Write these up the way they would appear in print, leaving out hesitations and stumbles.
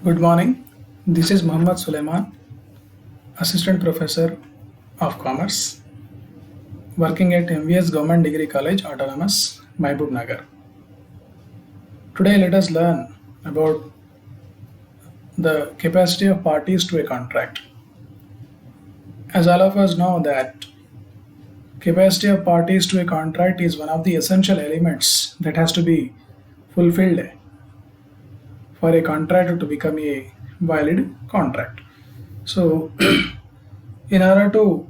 Good morning. This is Muhammad Sulaiman, Assistant Professor of Commerce, working at MVS Government Degree College, Autonomous, Mahbub Nagar. Today, let us learn about the capacity of parties to a contract. As all of us know that capacity of parties to a contract is one of the essential elements that has to be fulfilled for a contract to become a valid contract. So, in order to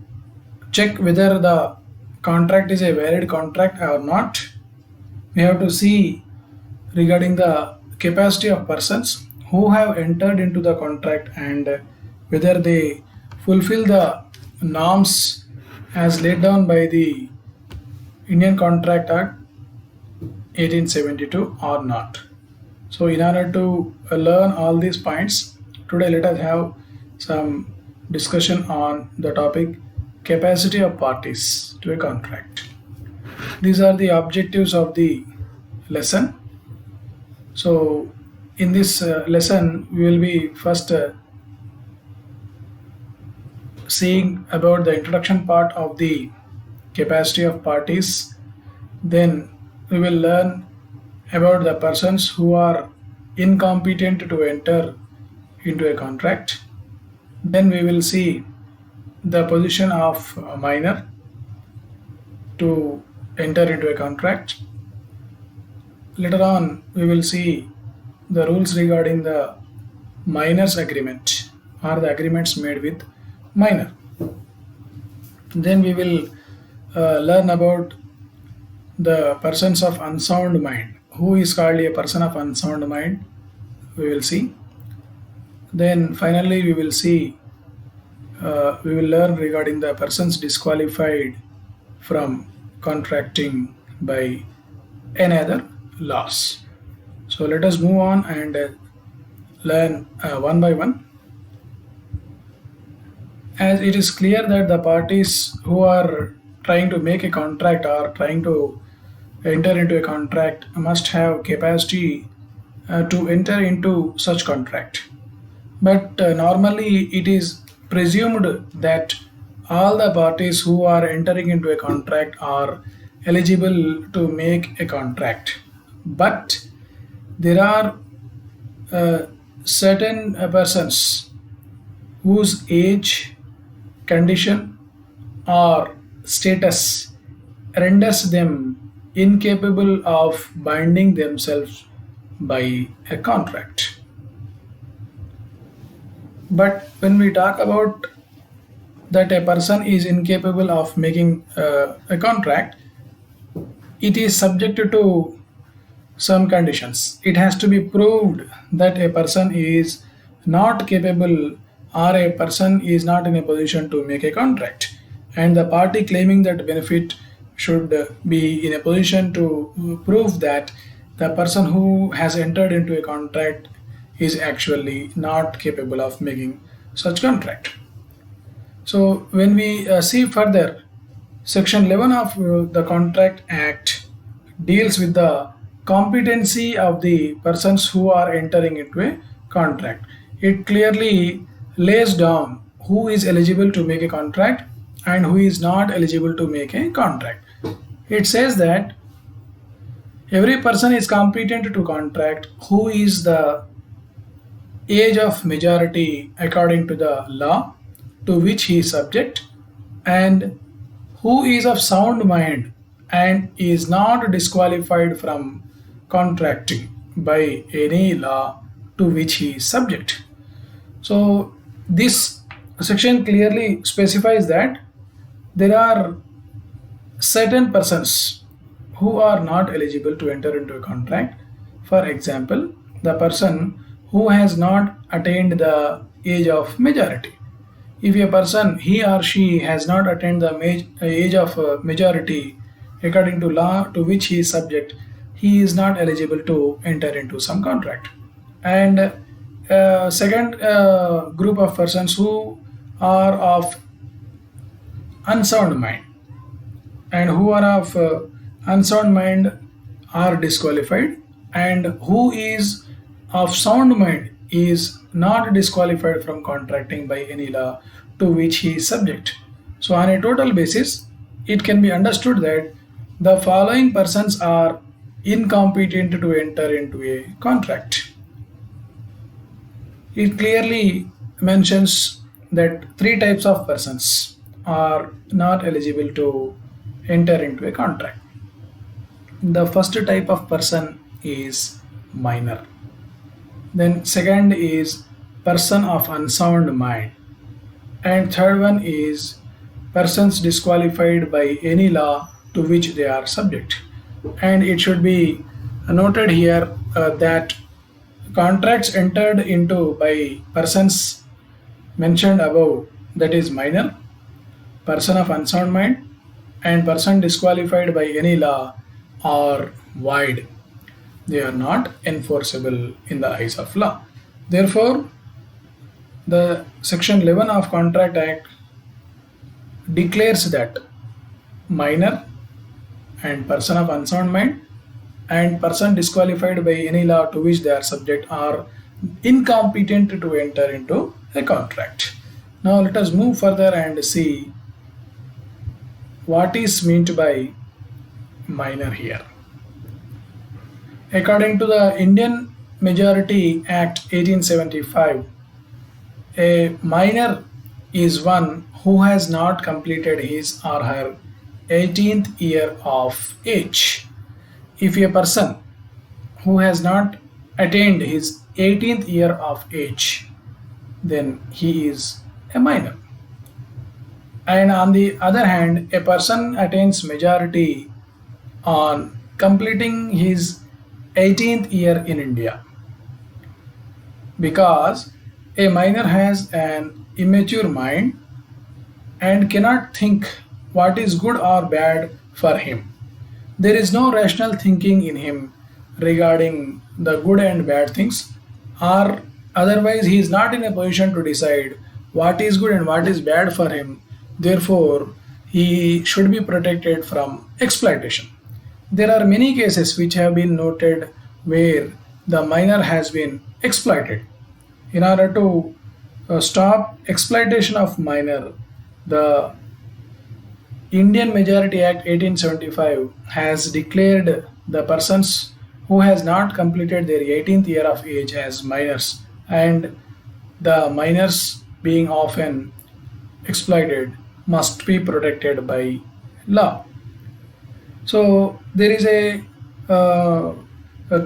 check whether the contract is a valid contract or not, we have to see regarding the capacity of persons who have entered into the contract and whether they fulfill the norms as laid down by the Indian Contract Act 1872 or not. So, in order to learn all these points, today let us have some discussion on the topic capacity of parties to a contract. These are the objectives of the lesson. So, in this lesson, we will be first seeing about the introduction part of the capacity of parties. Then we will learn about the persons who are incompetent to enter into a contract. Then we will see the position of a minor to enter into a contract. Later on, we will see the rules regarding the minor's agreement or the agreements made with minor. Then we will learn about the persons of unsound mind. Who is called a person of unsound mind? We will see. Then finally, we will learn regarding the persons disqualified from contracting by any other laws. So let us move on and learn one by one. As it is clear that the parties who are trying to make a contract or trying to enter into a contract must have capacity to enter into such contract. But normally it is presumed that all the parties who are entering into a contract are eligible to make a contract. But there are certain persons whose age, condition, or status renders them incapable of binding themselves by a contract. But when we talk about that a person is incapable of making a contract, it is subject to some conditions. It has to be proved that a person is not capable or a person is not in a position to make a contract. And the party claiming that benefit should be in a position to prove that the person who has entered into a contract is actually not capable of making such contract. So when we see further, Section 11 of the Contract Act deals with the competency of the persons who are entering into a contract. It clearly lays down who is eligible to make a contract and who is not eligible to make a contract. It says that every person is competent to contract who is the age of majority according to the law to which he is subject, and who is of sound mind and is not disqualified from contracting by any law to which he is subject. So, this section clearly specifies that there are certain persons who are not eligible to enter into a contract. For example, the person who has not attained the age of majority. If a person, he or she, has not attained the age of majority according to law to which he is subject, he is not eligible to enter into some contract. And second group of persons who are of unsound mind and who are of unsound mind are disqualified, and who is of sound mind is not disqualified from contracting by any law to which he is subject. So, on a total basis, it can be understood that the following persons are incompetent to enter into a contract. It clearly mentions that three types of persons are not eligible to enter into a contract. The first type of person is minor. Then second is person of unsound mind. And third one is persons disqualified by any law to which they are subject. And it should be noted here that contracts entered into by persons mentioned above, that is minor, person of unsound mind, and person disqualified by any law, are void. They are not enforceable in the eyes of law. Therefore, the section 11 of Contract Act declares that minor and person of unsound mind and person disqualified by any law to which they are subject are incompetent to enter into a contract. Now let us move further and see what is meant by minor here. According to the Indian Majority Act 1875, a minor is one who has not completed his or her 18th year of age. If a person who has not attained his 18th year of age, then he is a minor. And on the other hand, a person attains majority on completing his 18th year in India, because a minor has an immature mind and cannot think what is good or bad for him. There is no rational thinking in him regarding the good and bad things, or otherwise, he is not in a position to decide what is good and what is bad for him. Therefore, he should be protected from exploitation. There are many cases which have been noted where the minor has been exploited. In order to stop exploitation of minor, the Indian Majority Act 1875 has declared the persons who has not completed their 18th year of age as minors, and the minors being often exploited must be protected by law. So there is a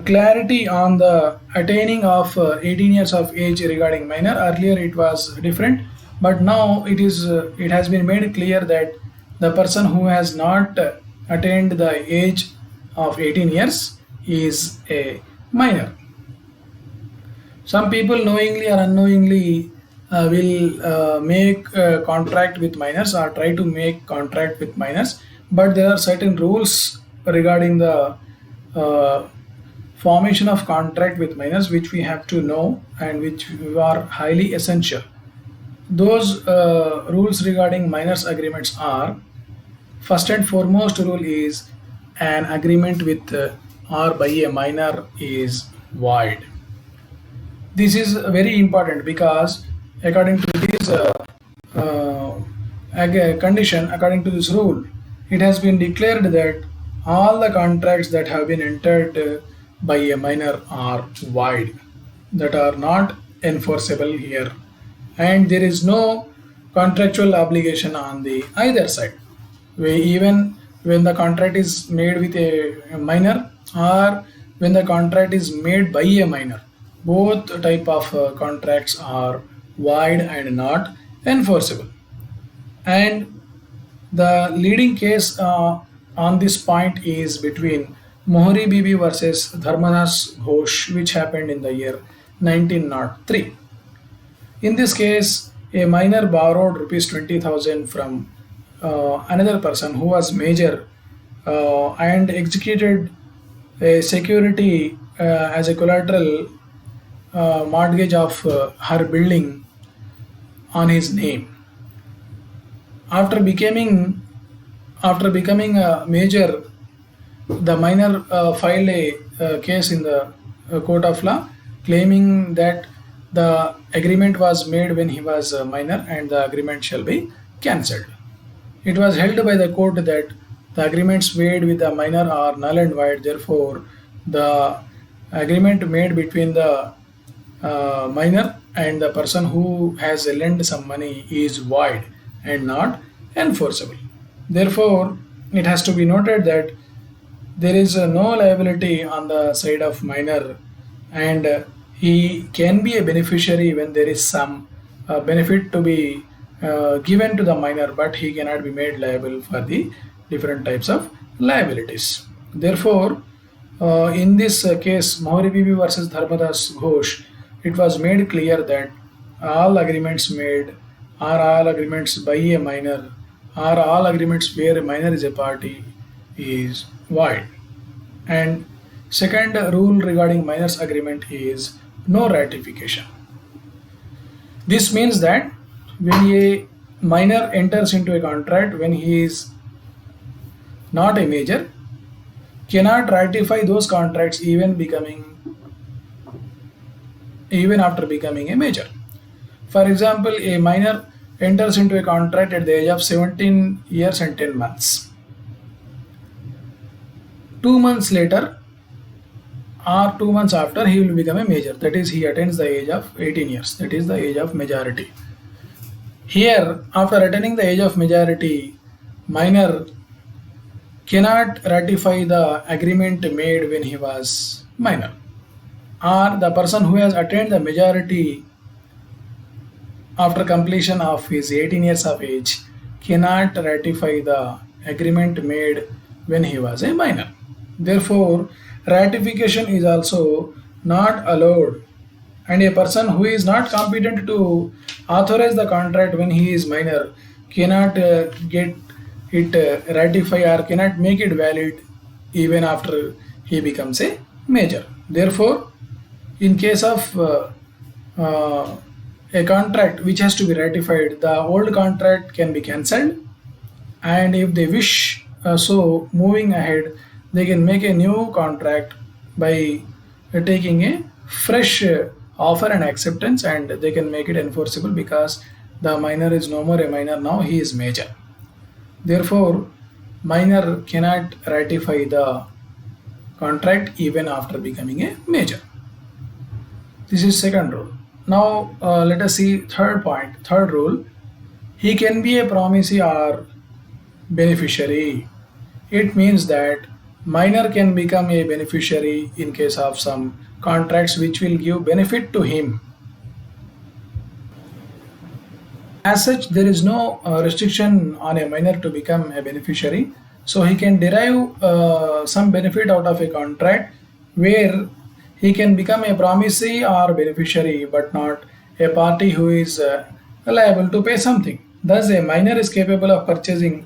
clarity on the attaining of 18 years of age regarding minor. Earlier it was different, but now it has been made clear that the person who has not attained the age of 18 years is a minor. Some people knowingly or unknowingly will make contract with minors or try to make contract with minors, but there are certain rules regarding the uh, formation of contract with minors which we have to know and which are highly essential. Those rules regarding minors agreements are: first and foremost rule is an agreement with or by a minor is void. This is very important because according to this condition, according to this rule, it has been declared that all the contracts that have been entered by a minor are void, that are not enforceable here, and there is no contractual obligation on the either side. Even when the contract is made with a minor or when the contract is made by a minor, both type of contracts are void and not enforceable. And the leading case on this point is between Mohri Bibi versus Dharmadas Ghosh, which happened in the year 1903. In this case, a minor borrowed rupees 20,000 from another person who was major and executed a security as a collateral mortgage of her building on his name. After becoming a major, the minor filed a case in the court of law, claiming that the agreement was made when he was a minor and the agreement shall be cancelled. It was held by the court that the agreements made with the minor are null and void. Therefore, the agreement made between the minor and the person who has lent some money is void and not enforceable. Therefore, it has to be noted that there is no liability on the side of minor, and he can be a beneficiary when there is some benefit to be given to the minor, but he cannot be made liable for the different types of liabilities. Therefore, in this case, Mohri Bibi versus Dharmadas Ghosh, it was made clear that all agreements made or all agreements by a minor or all agreements where a minor is a party is void. And second rule regarding minors agreement is no ratification. This means that when a minor enters into a contract when he is not a major, cannot ratify those contracts even after becoming a major. For example, a minor enters into a contract at the age of 17 years and 10 months. 2 months later or 2 months after, he will become a major. That is, he attains the age of 18 years. That is the age of majority. Here, after attaining the age of majority, minor cannot ratify the agreement made when he was minor. Or the person who has attained the majority after completion of his 18 years of age cannot ratify the agreement made when he was a minor. Therefore, ratification is also not allowed, and a person who is not competent to authorize the contract when he is minor cannot get it ratified or cannot make it valid even after he becomes a major. Therefore, in case of a contract which has to be ratified, the old contract can be cancelled, and if they wish so moving ahead, they can make a new contract by taking a fresh offer and acceptance, and they can make it enforceable because the minor is no more a minor, now he is major. Therefore, minor cannot ratify the contract even after becoming a major. This is second rule. Now let us see third point, third rule. He can be a promisee or beneficiary. It means that minor can become a beneficiary in case of some contracts which will give benefit to him. As such, there is no restriction on a minor to become a beneficiary. So he can derive some benefit out of a contract where he can become a promisee or beneficiary, but not a party who is liable to pay something. Thus, a minor is capable of purchasing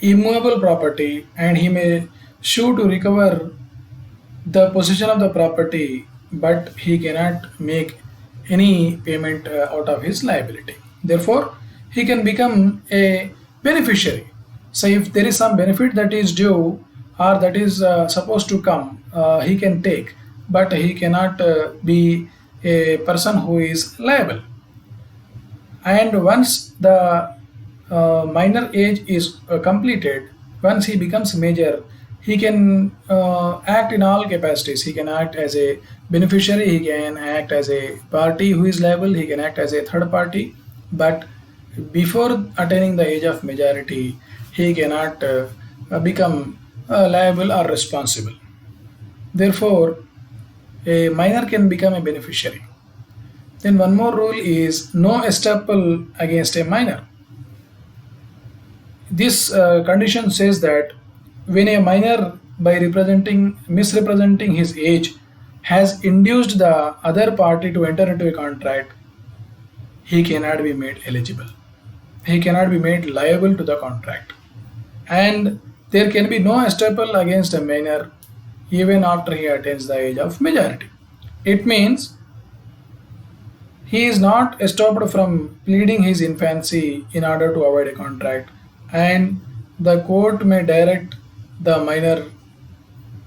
immovable property, and he may sue to recover the possession of the property, but he cannot make any payment out of his liability. Therefore, he can become a beneficiary. So, if there is some benefit that is due or that is supposed to come, he can take, but he cannot be a person who is liable. And once the minor age is completed, once he becomes major, he can act in all capacities. He can act as a beneficiary, he can act as a party who is liable, he can act as a third party, but before attaining the age of majority, he cannot become liable or responsible. Therefore, a minor can become a beneficiary. Then one more rule is no estoppel against a minor. This condition says that when a minor, by misrepresenting his age, has induced the other party to enter into a contract, he cannot be made eligible. He cannot be made liable to the contract. And there can be no estoppel against a minor even after he attains the age of majority. It means he is not stopped from pleading his infancy in order to avoid a contract, and the court may direct the minor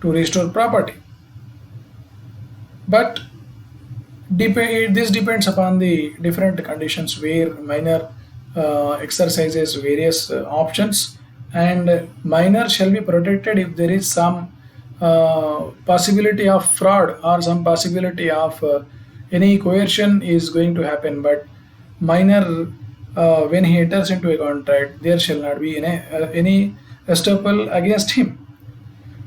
to restore property. But This depends upon the different conditions where minor exercises various options, and minor shall be protected if there is some possibility of fraud or some possibility of any coercion is going to happen. But minor, when he enters into a contract, there shall not be any estoppel against him.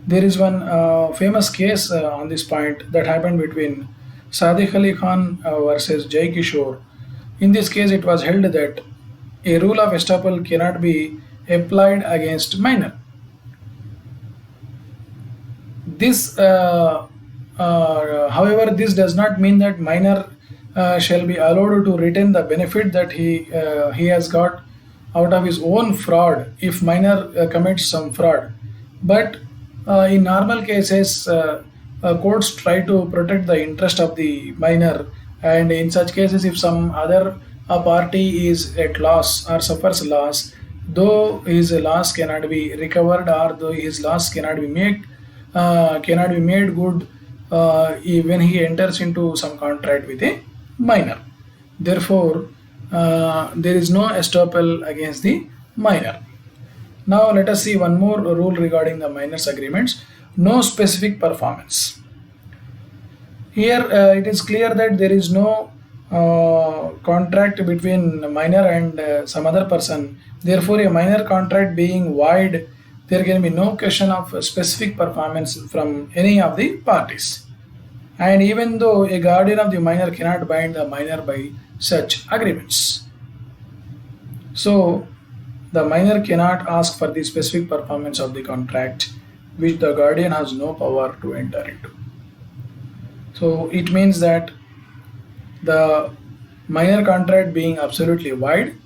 There is one famous case on this point that happened between Sadiq Ali Khan versus Jai Kishore. In this case, it was held that a rule of estoppel cannot be applied against minor. However, this does not mean that minor shall be allowed to retain the benefit that he has got out of his own fraud if minor commits some fraud. But in normal cases, courts try to protect the interest of the minor, and in such cases, if some other party is at loss or suffers loss, though his loss cannot be recovered or though his loss cannot be made good when he enters into some contract with a minor. Therefore, there is no estoppel against the minor. Now let us see one more rule regarding the minors agreements. No specific performance. Here it is clear that there is no contract between minor and some other person. Therefore, a minor contract being void, there can be no question of specific performance from any of the parties. And even though a guardian of the minor cannot bind the minor by such agreements, so the minor cannot ask for the specific performance of the contract which the guardian has no power to enter into. So it means that the minor contract being absolutely void,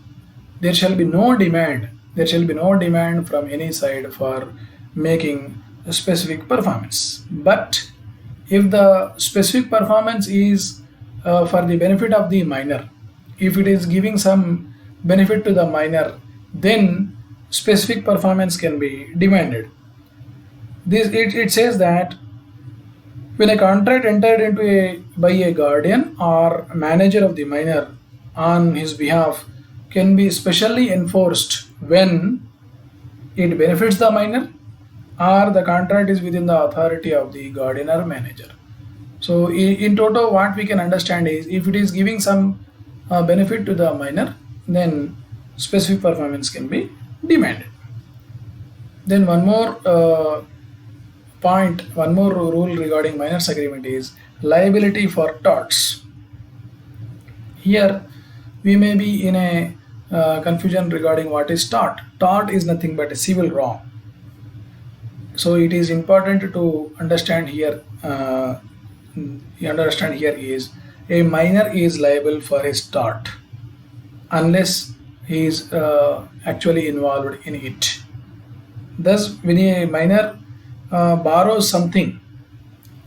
there shall be no demand. There shall be no demand from any side for making a specific performance. But if the specific performance is for the benefit of the minor, if it is giving some benefit to the minor, then specific performance can be demanded. It says that when a contract entered into by a guardian or manager of the minor on his behalf can be specially enforced when it benefits the minor or the contract is within the authority of the guardian or manager. So in total, what we can understand is if it is giving some benefit to the minor, then specific performance can be demanded. Then one more rule regarding minors agreement is liability for torts. Here we may be in a confusion regarding what is tort. Tort is nothing but a civil wrong. So it is important to understand here. You understand here is a minor is liable for his tort unless he is actually involved in it. Thus, when a minor borrows something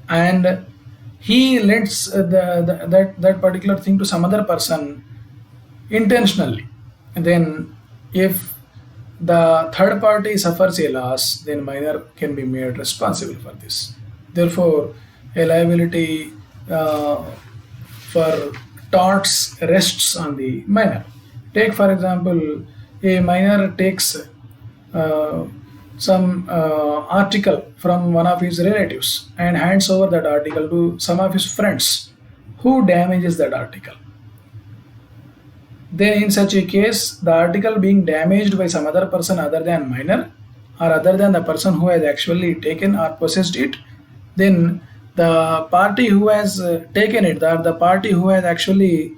and he lends that particular thing to some other person intentionally, then if the third party suffers a loss, then minor can be made responsible for this. Therefore, a liability for torts rests on the minor. Take for example, a minor takes some article from one of his relatives and hands over that article to some of his friends who damages that article. Then in such a case, the article being damaged by some other person other than minor or other than the person who has actually taken or possessed it, then the party who has taken it, the party who has actually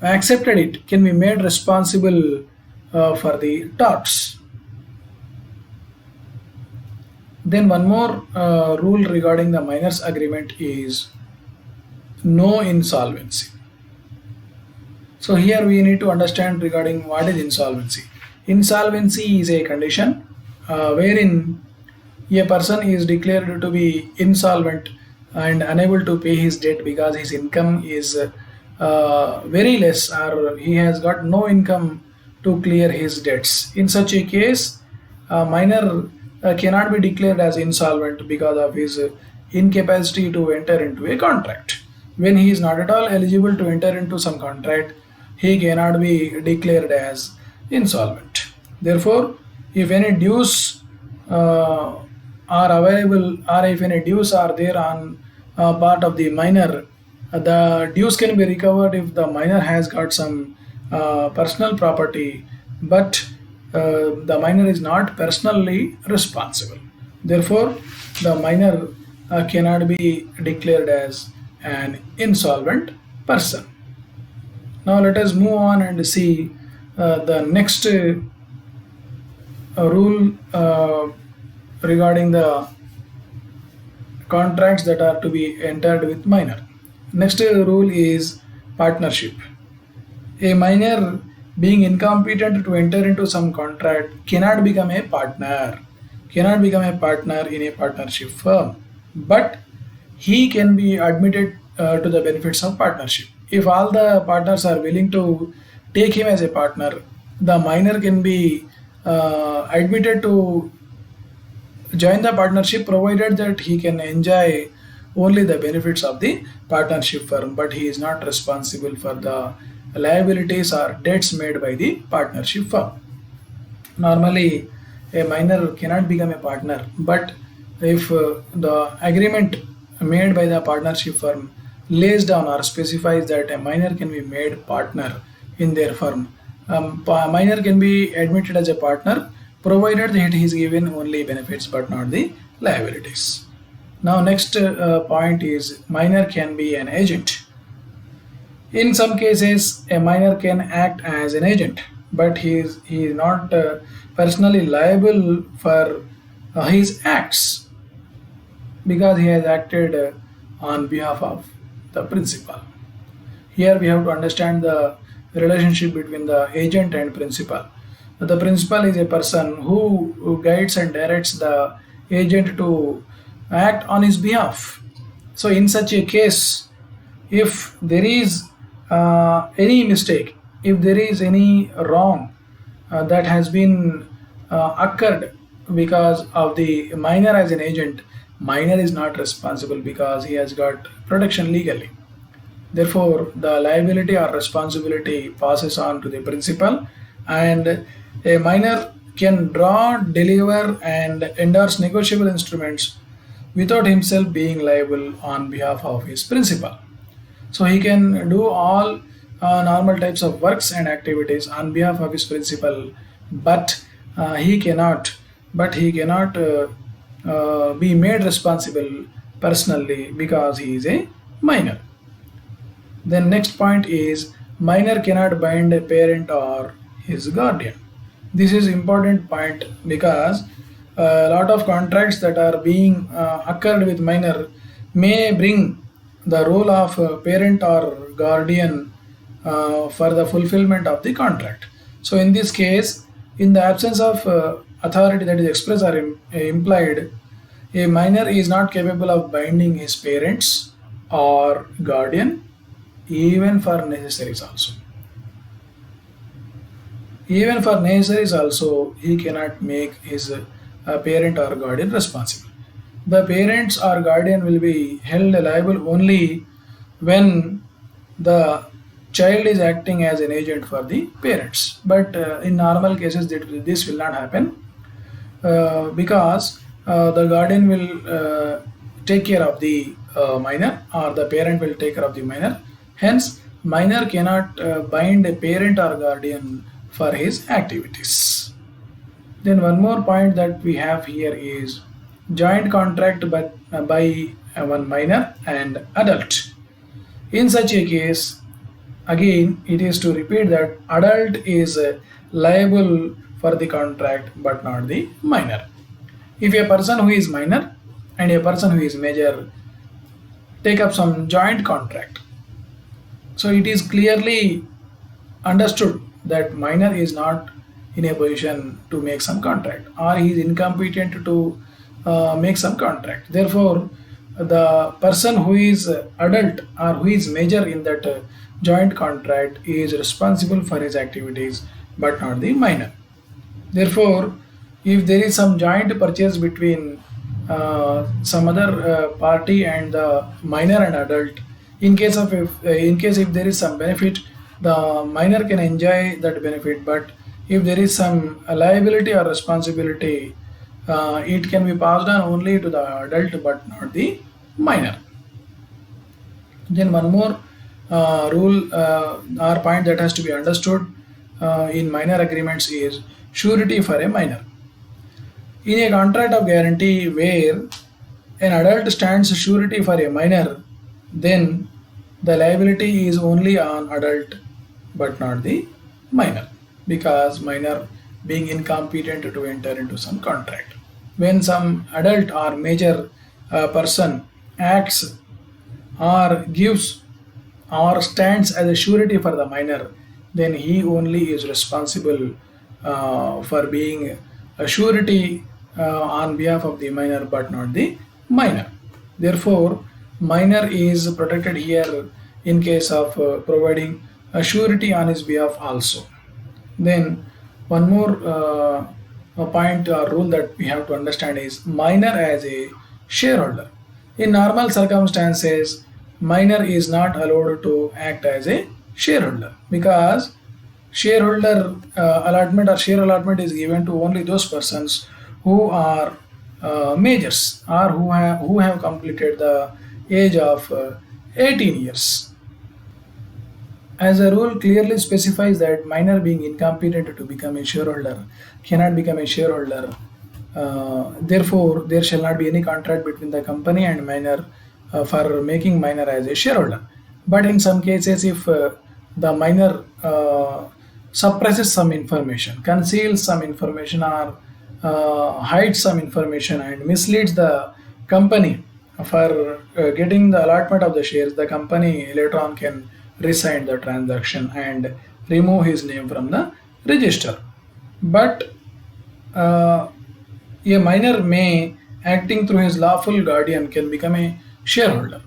accepted it can be made responsible for the torts. Then one more rule regarding the minors agreement is no insolvency. So here we need to understand regarding what is insolvency. Insolvency is a condition wherein a person is declared to be insolvent and unable to pay his debt because his income is very less or he has got no income to clear his debts. In such a case, a minor cannot be declared as insolvent because of his incapacity to enter into a contract. When he is not at all eligible to enter into some contract, he cannot be declared as insolvent. Therefore, if any dues are available, or if any dues are there on part of the minor, the dues can be recovered if the minor has got some personal property, but the minor is not personally responsible. Therefore, the minor cannot be declared as an insolvent person. Now, let us move on and see the next rule regarding the contracts that are to be entered with minor. Next rule is partnership. A minor being incompetent to enter into some contract cannot become a partner in a partnership firm, but he can be admitted to the benefits of partnership. If all the partners are willing to take him as a partner, the minor can be admitted to join the partnership, provided that he can enjoy only the benefits of the partnership firm, but he is not responsible for the liabilities or debts made by the partnership firm. Normally, a minor cannot become a partner, but if the agreement made by the partnership firm lays down or specifies that a minor can be made partner in their firm, minor can be admitted as a partner provided that he is given only benefits but not the liabilities. Now, next point is minor can be an agent. In some cases, a minor can act as an agent, but he is not personally liable for his acts because he has acted on behalf of the principal. Here we have to understand the relationship between the agent and principal. The principal is a person who guides and directs the agent to act on his behalf. So, in such a case, if there is any mistake, if there is any wrong that has been occurred because of the minor as an agent, minor is not responsible because he has got protection legally. Therefore, the liability or responsibility passes on to the principal, and a minor can draw, deliver, and endorse negotiable instruments without himself being liable on behalf of his principal. So he can do all normal types of works and activities on behalf of his principal, but he cannot. But he cannot be made responsible personally because he is a minor. Then next point is minor cannot bind a parent or his guardian. This is important point because a lot of contracts that are being occurred with minor may bring the role of parent or guardian for the fulfillment of the contract. So in this case, in the absence of authority that is express or implied, a minor is not capable of binding his parents or guardian even for necessaries also. Even for necessaries also, he cannot make his parent or guardian responsible. The parents or guardian will be held liable only when the child is acting as an agent for the parents. But in normal cases, this will not happen because the guardian will take care of the minor, or the parent will take care of the minor. Hence, minor cannot bind a parent or guardian for his activities. Then one more point that we have here is joint contract by one minor and adult. In such a case, again it is to repeat that adult is liable for the contract but not the minor. If a person who is minor and a person who is major take up some joint contract, so it is clearly understood that minor is not in a position to make some contract, or he is incompetent to make some contract. Therefore, the person who is adult or who is major in that joint contract is responsible for his activities but not the minor. Therefore, if there is some joint purchase between some other party and the minor and adult, In case if there is some benefit, the minor can enjoy that benefit, but if there is some liability or responsibility, it can be passed on only to the adult but not the minor. Then one more rule or point that has to be understood in minor agreements is surety for a minor. In a contract of guarantee where an adult stands surety for a minor, then the liability is only on adult but not the minor, because minor being incompetent to enter into some contract. When some adult or major person acts or gives or stands as a surety for the minor, then he only is responsible for being a surety on behalf of the minor but not the minor. Therefore, minor is protected here in case of providing a surety on his behalf also. Then one more a point or rule that we have to understand is minor as a shareholder. In normal circumstances, minor is not allowed to act as a shareholder, because shareholder allotment or share allotment is given to only those persons who are majors or who have completed the age of 18 years. As a rule clearly specifies that minor being incompetent to become a shareholder cannot become a shareholder. Therefore, there shall not be any contract between the company and minor for making minor as a shareholder. But in some cases, if the minor suppresses some information, conceals some information, or hides some information and misleads the company for getting the allotment of the shares, the company later on can rescind the transaction and remove his name from the register. But uh, a minor may, acting through his lawful guardian, can become a shareholder.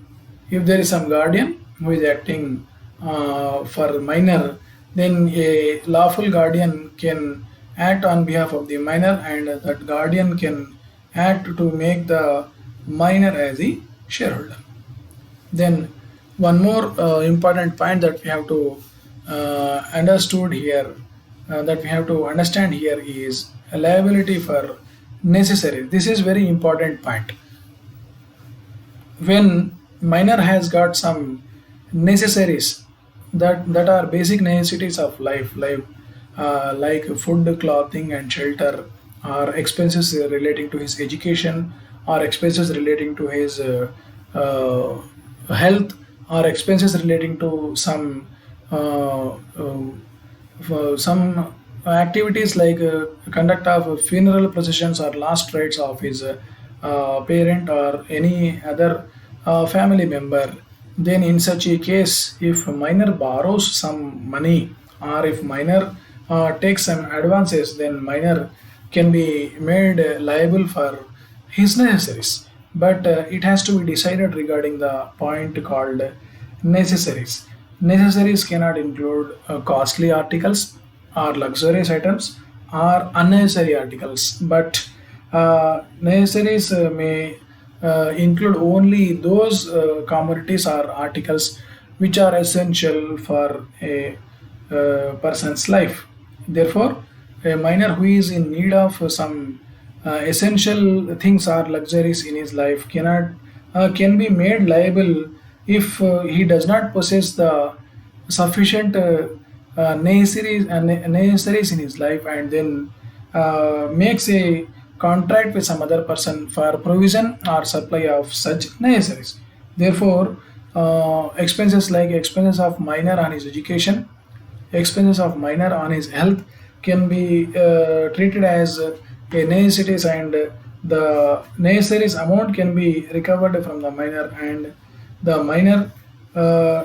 If there is some guardian who is acting for minor, then a lawful guardian can act on behalf of the minor, and that guardian can act to make the minor as a shareholder. Then one more important point that we have to understood here, that we have to understand here is a liability for necessary. This is very important point. When minor has got some necessaries that are basic necessities of life, like food, clothing, and shelter, or expenses relating to his education, or expenses relating to his health, or expenses relating to uh, uh, some activities like conduct of funeral processions or last rites of his parent or any other family member. Then in such a case, if minor borrows some money, or if minor takes some advances, then minor can be made liable for his necessaries. But it has to be decided regarding the point called necessaries. Necessaries cannot include costly articles or luxurious items or unnecessary articles, but necessaries may include only those commodities or articles which are essential for a person's life. Therefore, a minor who is in need of some essential things or luxuries in his life can be made liable if he does not possess the sufficient necessaries in his life, and then makes a contract with some other person for provision or supply of such necessaries. Therefore, expenses like expenses of minor on his education, expenses of minor on his health can be treated as a necessities, and the necessaries amount can be recovered from the minor, and the minor uh,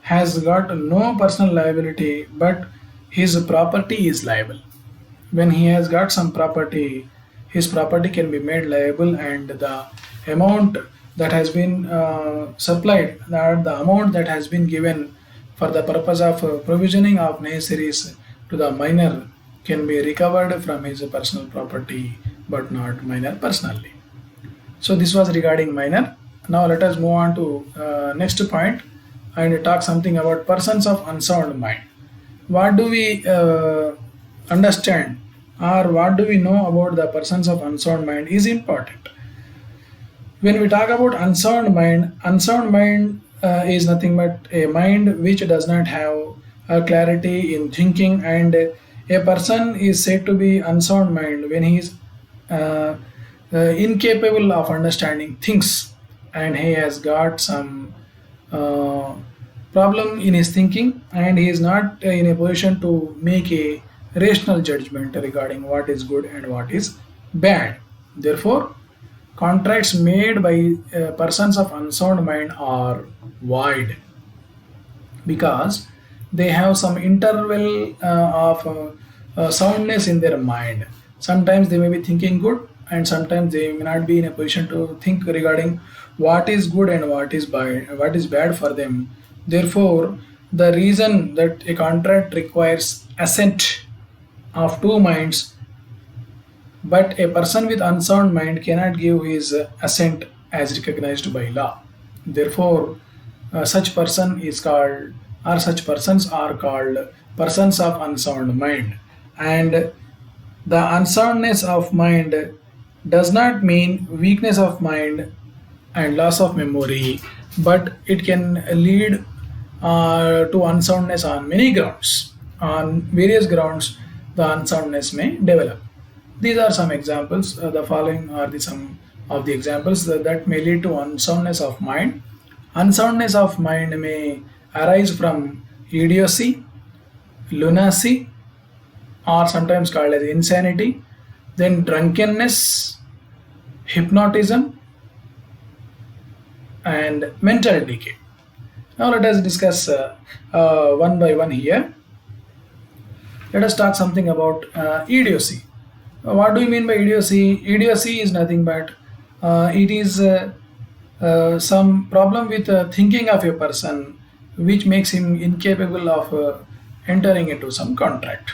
has got no personal liability, but his property is liable. When he has got some property, his property can be made liable, and the amount that has been supplied, that the amount that has been given for the purpose of provisioning of necessaries to the minor, can be recovered from his personal property but not minor personally. So this was regarding minor. Now let us move on to next point, and talk something about persons of unsound mind. What do we understand, or what do we know about the persons of unsound mind is important. When we talk about unsound mind is nothing but a mind which does not have a clarity in thinking, and a person is said to be unsound mind when he is uh, incapable of understanding things, and he has got some uh, problem in his thinking, and he is not in a position to make a rational judgment regarding what is good and what is bad. Therefore, contracts made by persons of unsound mind are void because they have some interval of soundness in their mind. Sometimes they may be thinking good, and sometimes they may not be in a position to think regarding what is good and what is bad for them. Therefore, the reason that a contract requires assent of two minds, but a person with unsound mind cannot give his assent as recognized by law. Therefore, such person is called, or such persons are called persons of unsound mind. And the unsoundness of mind does not mean weakness of mind and loss of memory, but it can lead to unsoundness on many grounds. On various grounds, the unsoundness may develop. These are some examples. The following are the some of the examples that may lead to unsoundness of mind. Unsoundness of mind may arise from idiocy, lunacy, or sometimes called as insanity, then drunkenness, hypnotism, and mental decay. Now let us discuss one by one here. Let us talk something about idiocy. What do you mean by idiocy? Idiocy is nothing but it is some problem with thinking of a person which makes him incapable of entering into some contract.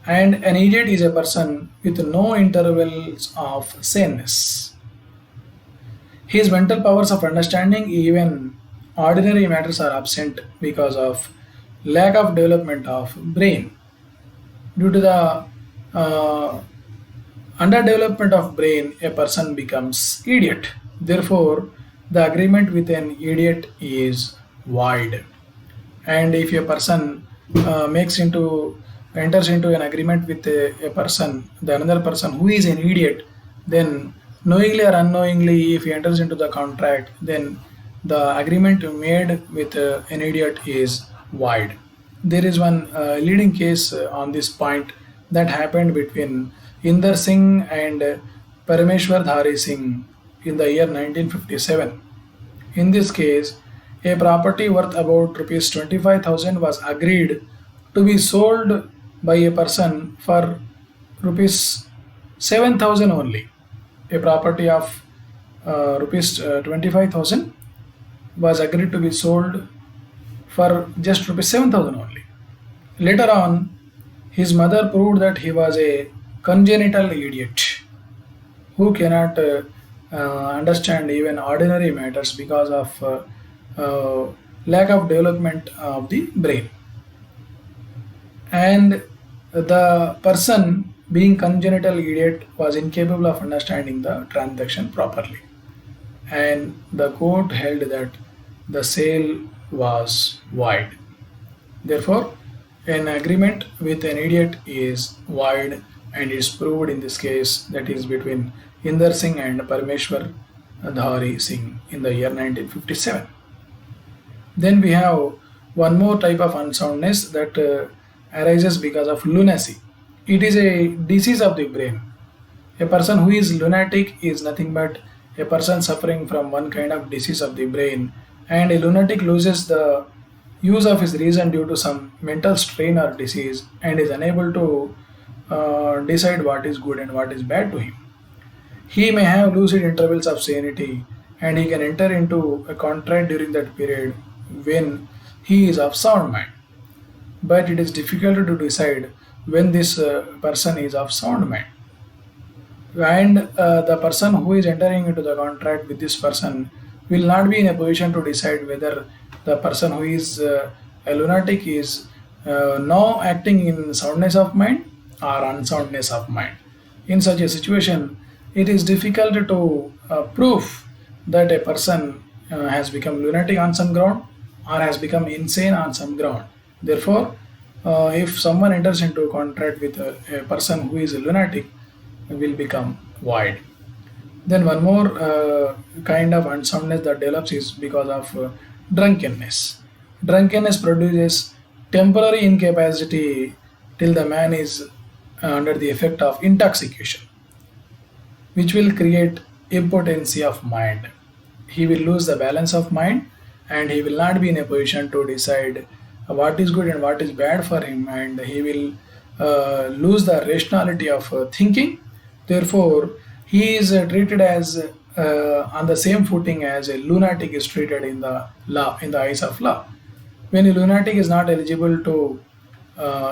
And an idiot is a person with no intervals of saneness. His mental powers of understanding even ordinary matters are absent because of lack of development of brain. Due to the uh, underdevelopment of brain, a person becomes idiot. Therefore, the agreement with an idiot is void. And if a person makes into enters into an agreement with a person, the another person who is an idiot, then knowingly or unknowingly, if he enters into the contract, then the agreement made with an idiot is void. There is one leading case on this point that happened between Inder Singh and Parameshwar Dhari Singh in the year 1957. In this case, a property worth about rupees 25,000 was agreed to be sold by a person for rupees 7,000 only. A property of rupees 25,000 was agreed to be sold for just rupees 7,000 only. Later on, his mother proved that he was a congenital idiot who cannot understand even ordinary matters because of lack of development of the brain. And the person being congenital idiot was incapable of understanding the transaction properly, and the court held that the sale was void. Therefore, an agreement with an idiot is void, and is proved in this case, that is between Inder Singh and Parameshwar Dhari Singh in the year 1957. Then we have one more type of unsoundness that arises because of lunacy. It is a disease of the brain. A person who is lunatic is nothing but a person suffering from one kind of disease of the brain, and a lunatic loses the use of his reason due to some mental strain or disease, and is unable to decide what is good and what is bad to him. He may have lucid intervals of sanity, and he can enter into a contract during that period when he is of sound mind. But it is difficult to decide when this person is of sound mind. And the person who is entering into the contract with this person will not be in a position to decide whether the person who is a lunatic is now acting in soundness of mind or unsoundness of mind. In such a situation, it is difficult to prove that a person has become lunatic on some ground or has become insane on some ground. Therefore, if someone enters into contract with a person who is a lunatic, will become void. Then one more kind of unsoundness that develops is because of drunkenness. Drunkenness produces temporary incapacity till the man is under the effect of intoxication, which will create impotency of mind. He will lose the balance of mind and he will not be in a position to decide what is good and what is bad for him, and he will lose the rationality of thinking. Therefore, he is treated as on the same footing as a lunatic is treated in the law, in the eyes of law. When a lunatic is not eligible to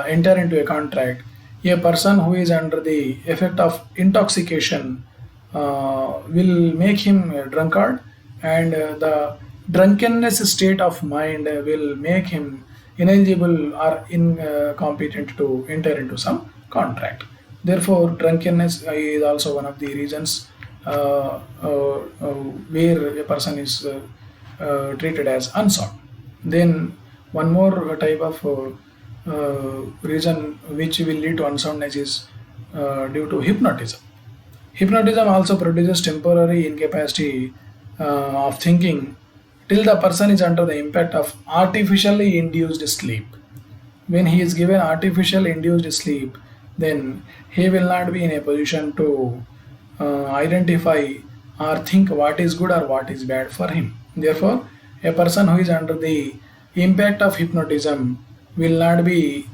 enter into a contract, a person who is under the effect of intoxication will make him a drunkard, and the drunkenness state of mind will make him ineligible or incompetent to enter into some contract. Therefore, drunkenness is also one of the reasons where a person is treated as unsound. Then, one more type of reason which will lead to unsoundness is due to hypnotism. Hypnotism also produces temporary incapacity of thinking till the person is under the impact of artificially induced sleep. When he is given artificial induced sleep, then he will not be in a position to identify or think what is good or what is bad for him. Therefore, a person who is under the impact of hypnotism will not be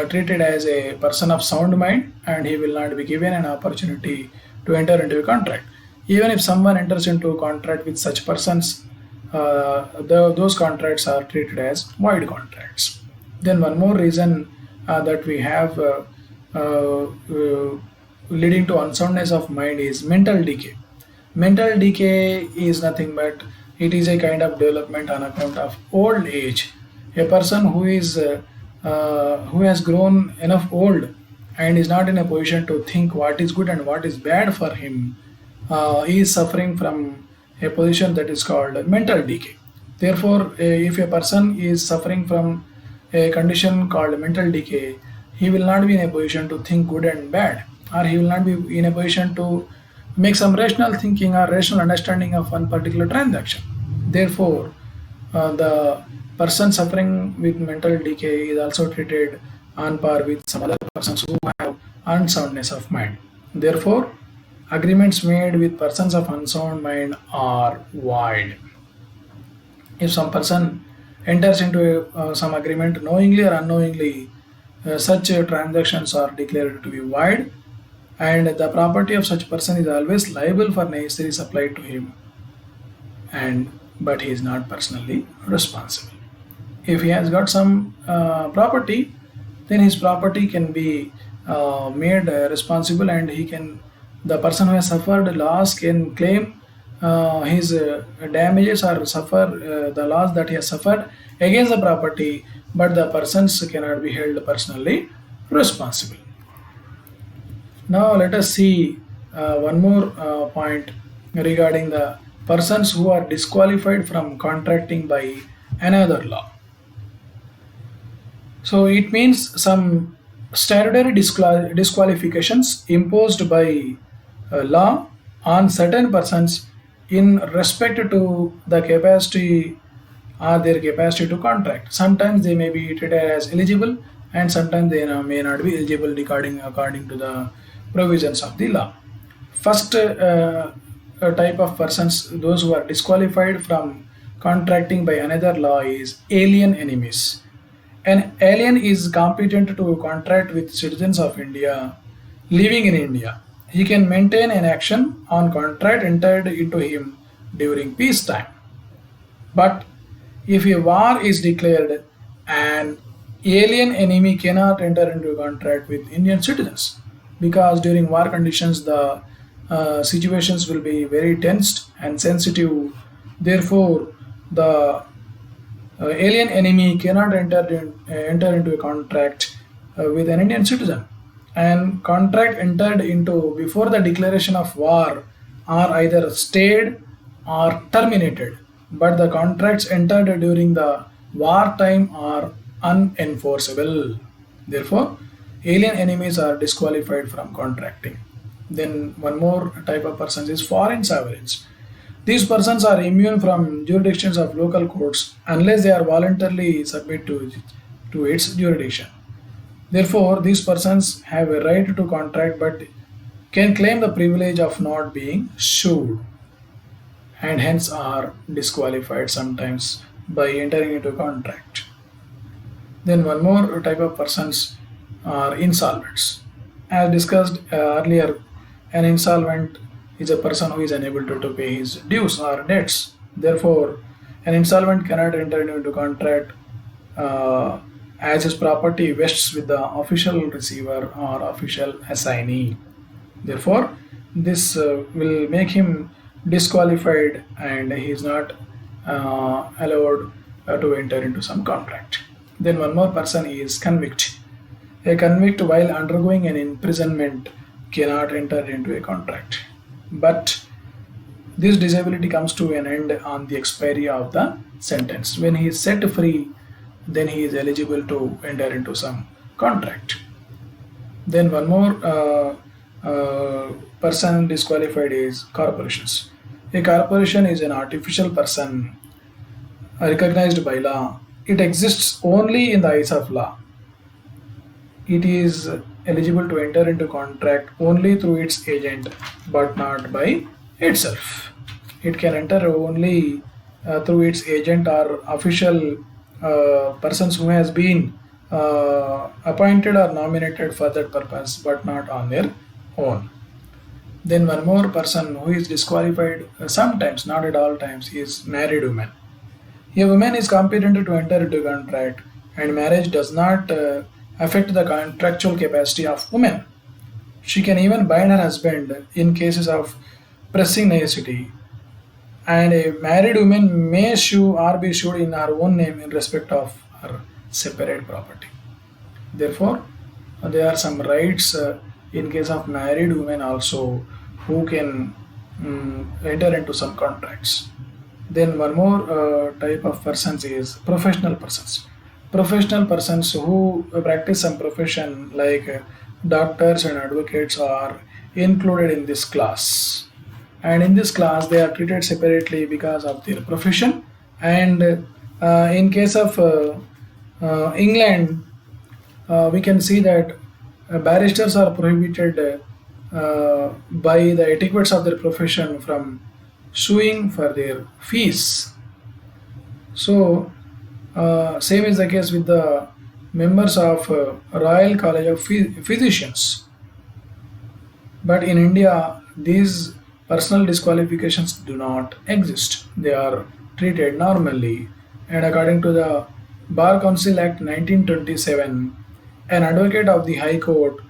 treated as a person of sound mind, and he will not be given an opportunity to enter into a contract. Even if someone enters into a contract with such persons, those contracts are treated as void contracts. Then one more reason that we have leading to unsoundness of mind is mental decay. Mental decay is nothing but it is a kind of development on account of old age. A person who has grown enough old and is not in a position to think what is good and what is bad for him is suffering from a position that is called mental decay. Therefore, if a person is suffering from a condition called mental decay, he will not be in a position to think good and bad, or he will not be in a position to make some rational thinking or rational understanding of one particular transaction. Therefore, the person suffering with mental decay is also treated on par with some other persons who have unsoundness of mind. Therefore, agreements made with persons of unsound mind are void. If some person enters into some agreement knowingly or unknowingly, such transactions are declared to be void, and the property of such person is always liable for necessary supplied to him, and but he is not personally responsible. If he has got some property, then his property can be made responsible, and he can, the person who has suffered loss can claim his damages or suffer the loss that he has suffered against the property, but the persons cannot be held personally responsible. Now let us see one more point regarding the persons who are disqualified from contracting by another law. So it means some statutory disqualifications imposed by law on certain persons in respect to the capacity or their capacity to contract. Sometimes they may be treated as eligible, and sometimes they may not be eligible according to the provisions of the law. First type of persons, those who are disqualified from contracting by another law, is alien enemies. An alien is competent to contract with citizens of India living in India. He can maintain an action on contract entered into him during peacetime. But if a war is declared, an alien enemy cannot enter into a contract with Indian citizens, because during war conditions the situations will be very tensed and sensitive Therefore, the alien enemy cannot enter into a contract with an Indian citizen. And contract entered into before the declaration of war are either stayed or terminated, but the contracts entered during the wartime are unenforceable. Therefore, alien enemies are disqualified from contracting. Then one more type of persons is foreign sovereigns. These persons are immune from jurisdictions of local courts unless they are voluntarily submit to its jurisdiction. Therefore, these persons have a right to contract but can claim the privilege of not being sued and hence are disqualified sometimes by entering into a contract. Then one more type of persons are insolvents. As discussed earlier, an insolvent is a person who is unable to pay his dues or debts. Therefore, an insolvent cannot enter into contract uh, as his property vests with the official receiver or official assignee. Therefore, this will make him disqualified and he is not allowed to enter into some contract. Then one more person is convict. A convict, while undergoing an imprisonment, cannot enter into a contract. But this disability comes to an end on the expiry of the sentence. When he is set free, then he is eligible to enter into some contract. Then one more person disqualified is corporations. A corporation is an artificial person recognized by law. It exists only in the eyes of law. It is eligible to enter into contract only through its agent but not by itself. It can enter only through its agent or official persons who has been appointed or nominated for that purpose but not on their own. Then one more person who is disqualified sometimes, not at all times, is married women. A woman is competent to enter into contract, and marriage does not affect the contractual capacity of women. She can even bind her husband in cases of pressing necessity, and a married woman may sue or be sued in her own name in respect of her separate property. Therefore, there are some rights in case of married women also who can enter into some contracts. Then one more type of persons is professional persons. Professional persons who practice some profession like doctors and advocates are included in this class. And in this class, they are treated separately because of their profession. And in case of England, we can see that barristers are prohibited by the etiquettes of their profession from suing for their fees. So, same is the case with the members of Royal College of Physicians. But in India, these personal disqualifications do not exist. They are treated normally. And according to the Bar Council Act 1927, an advocate of the High Court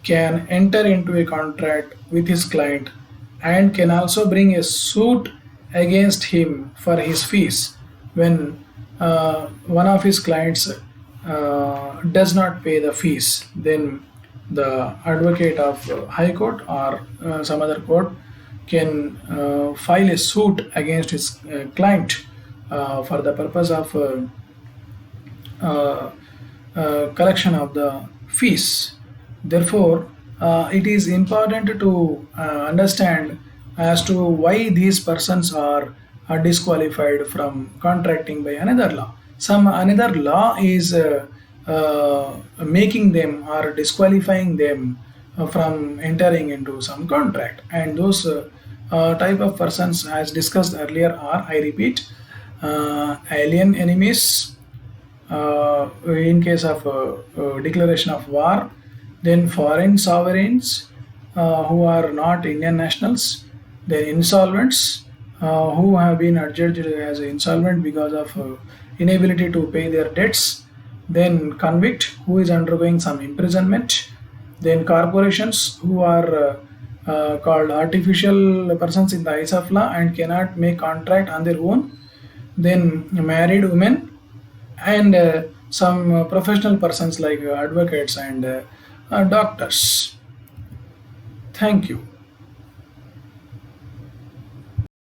can enter into a contract with his client and can also bring a suit against him for his fees when one of his clients does not pay the fees. Then the advocate of High Court or some other court can file a suit against his client for the purpose of uh, collection of the fees. Therefore, it is important to understand as to why these persons are disqualified from contracting by another law. Some another law is making them or disqualifying them from entering into some contract, and those type of persons, as discussed earlier, are, I repeat, alien enemies in case of declaration of war, then foreign sovereigns who are not Indian nationals, then insolvents who have been adjudged as insolvent because of inability to pay their debts, then convict who is undergoing some imprisonment, then corporations who are called artificial persons in the eyes of law and cannot make contract on their own, then married women, and some professional persons like advocates and doctors. Thank you.